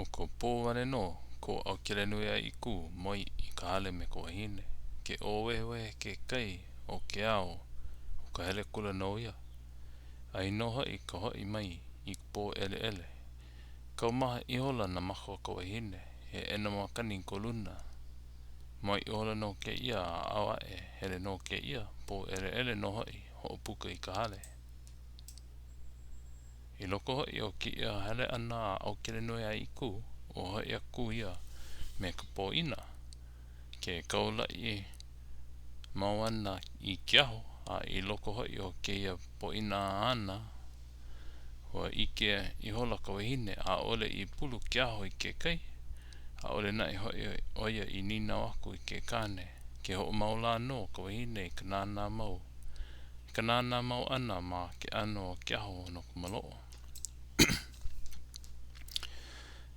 O ko pōware no, ko Aukelenuiaiku moi I ka hale me ko wahine. Ke owewe ke kai o ke ao, o ka hele kula no ia. Ai no hoi ka hoi mai I pō ele ele. Kau maha ihola na mako ka wahine, he ena makani ko luna. Mai ihola no ke ia a awa e hele no ke ia, pō ele ele no hoi, ho puka I ka hale. I loko hoi o ki ia hele ana Aukelenuiaiku, o hoi aku ia me ka pō ina. Ke kaula I mauana I kiaho, a I loko hoi o ke ia pō ina ana, hoa ike I hola ka wahine a ole I pulu kiaho I ke kai, a ole nai hoi oia I nina waku I ke kane, ke ho maula no ka wahine I ka nāna mau. I ka nāna mau ana ma ke ano kiaho no ka maloo.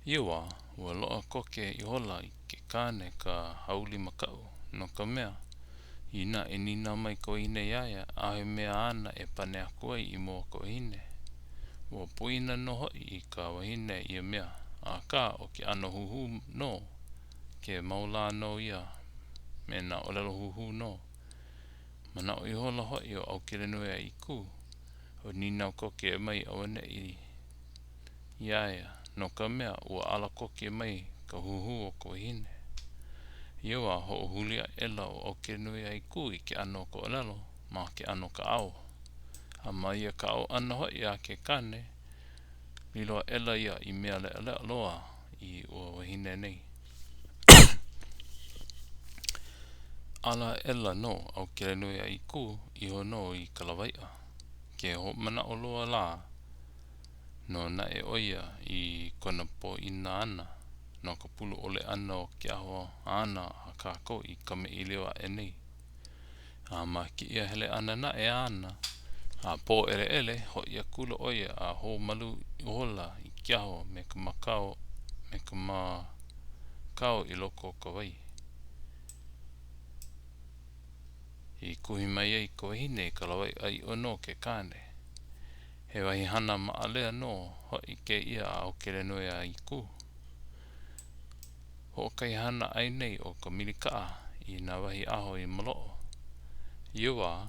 Iwa, ua loa koke I hola I ke kane ka hauli makau, no ka mea, ina e nina mai ka wahine iaia, a he mea ana e pane akuai I mua ka wahine. Ua puina no hoi I ka wahine ia mea, a ka o ke ano huhu no, ke maula no ia, me na olelo huhu no. Mana o I hola hoi o Aukelenuiaiku, o ninau koke e mai awane I iaia, no ka mea ua ala koke mai ka huhu o ka wahine. Iwa ho hulia ela o Aukelenuiaiku I ke ano ko olelo, ma ke ano ka ao. A mai ia ka ao ana hoi a ke kane, Liloa ela ia I mea lea lea loa I ua wahine nei. Ala ela no Aukelenuiaiku I no I kalawai'a. Ke ho mana o loa la, no na e oia I kona po ina ana, no ka pulu ole ana o ke aho ana a kako I kame I lewa e nei. A ma ki ia hele ana na e ana, a po ele ele ho ia kula oia a ho malu hola I kiaho me ka makao I loko ka wai. I kuhi mai ai ka wahine ka lawai ai ono ke kane. He wahi hana maalea no hoi ke ia Aukelenuiaiku. Ho kai hana ai nei o ka milikaa I na wahi aho I maloo. Iwa,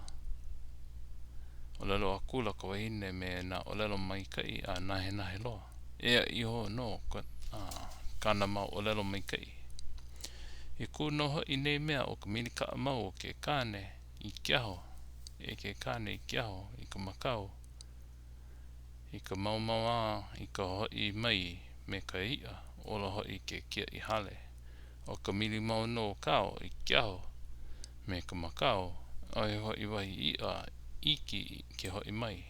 olelo akula ka wahine me na olelo mai kai a nahe nahe loa. Ea iho no kana mau olelo mai kai. I ku no hoi nei mea o ka milikaa mau o ke kane I kiaho. E ke kane I kiaho I ka makau. I ka mau maua I ka hoi mai me ka ia. Ola hoi ke kia I hale. O ka mili mau no kao I kiaho me ka makau. Oi hoi wahi ia iki ke hoi mai.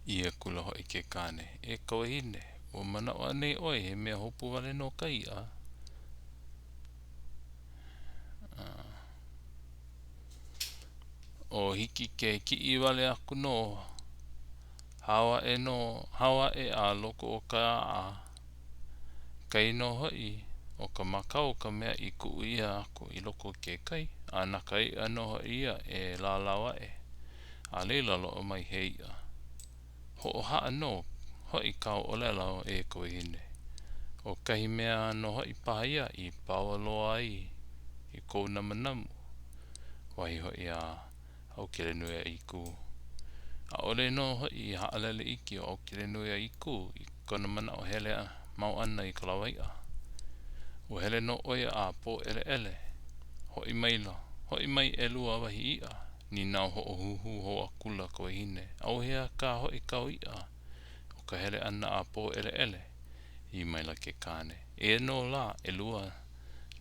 Ia kula hoi ke kane. E ka wahine. O mana o anei oi he mea hopu wale no ka ia. O hiki ke ki I wale aku no. Hawa e a loko o ka a. Kai no hoi. O ka makau ka mea I kuu ia aku I loko ke kai. A na kai ano hoi ia e la lawa e. A leila lo mai he ia. Ho o haa no. Hoi kau olelo e ka wahine. O kahi mea no hoi paha ia I paua loa ai. I kou namanamu. Wahi hoi a Aukelenuiaiku. A ole no hoi I haalele iki o Aukelenuiaiku I kona mana o hele a mau ana I kalawai'a. O hele no oia a po ele ele. Hoi maila. Hoi mai elua wahi ia. Ni nau ho o huhu ho akula ka wahine. Au hea ka hoi kau ia. O ka hele ana a po ele ele. I maila ke kane. E no la elua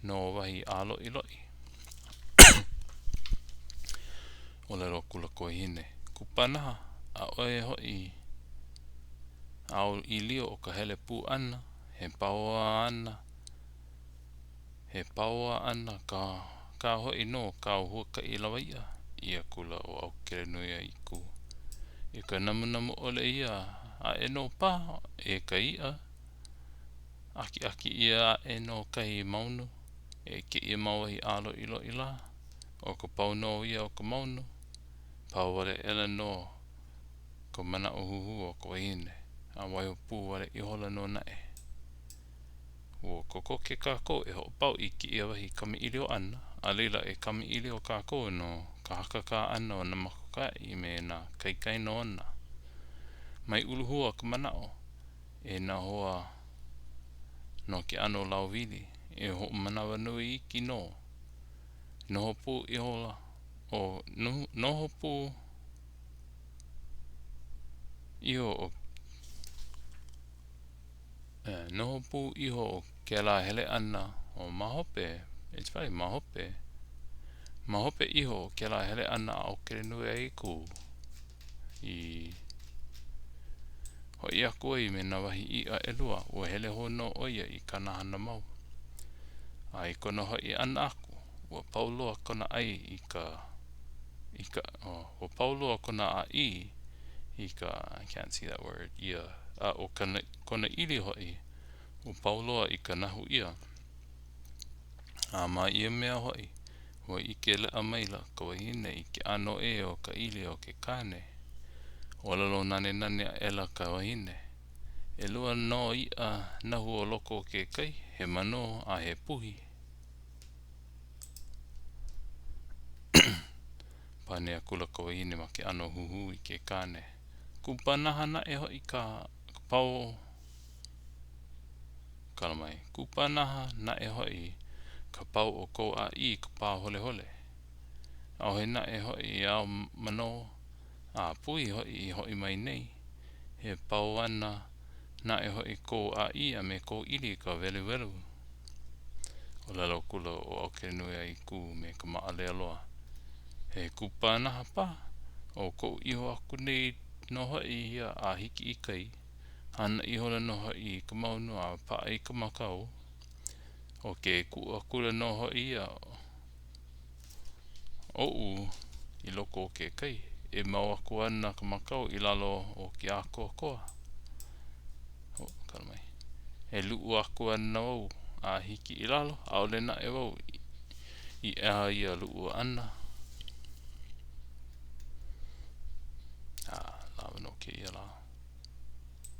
no wahi alo I loi. Ole ro kula ka wahine. Kupanaha. A oe hoi au I lio o ka hele pu ana. He paua ana. He paua ana ka hoi no ka huaka I lawaia. Ia kula o Aukelenuiaiku. I ka namu ole ia a e no paha e ka ia. Aki aki ia e no kahi maunu. E ke ia mawahi alo I loi la. O ka pau no ia o ka maunu. Pau wale ele no ka mana o huhu o ka wahine. a waiho pū wale I hola no nae. Ua koko ke kākou e ho pau I ki ia wahi kami ili o ana, a leila e kami ili o kākou no ka haka ka ana o Namakaokahai me na kaikai no ana. Mai uluhua ka manao, e na hoa no ke ano lauwili, e ho manawa nui iki no. Noho pū I hola, o noho pū iho o noho pū iho o ke la hele ana o mahope, it's very mahope. Mahope iho o ke la hele ana Aukelenuiaiku I ho I aku ai me na wahi I a elua ua hele hono oia I kana hana mau. A I kona hoi ana aku, ua pauloa kona ai ua pauloa kona a I ka, I can't see that word, ia, o kona ili hoi, ua pauloa I ka nahu ia. A ma ia mea hoi, ua I ke lea maila ka wahine I ke ano e o ka ili o ke kane. O lalo nane nane a ela ka wahine. E lua no I a nahu o loko ke kai, he mano a he puhi. Pane a kula ka wahine ma ke ano huhu I ke kane. Kupanaha na e hoi ka pau, kalamai, kupanaha na e hoi ka pau o kou a I ka pā hole hole. Au he na e hoi au mano a pui hoi mai nei. He pau ana na e hoi kou a I a me kou ili ka velu velu. O lalo kula o Aukelenuiaiku me ka maale aloa. He kupanaha pa o kou iho aku nei no hoi ia a hiki I kai. Hana I hola no hoi ka maunu a pa ai ka makau. O ke ku akula no hoi ia I loko o ke kai. E mau aku ana ka makau I lalo o ke a koa. Kalamai. E luu aku ana wau a hiki I lalo. Aole na e wau I eha ia luu ana.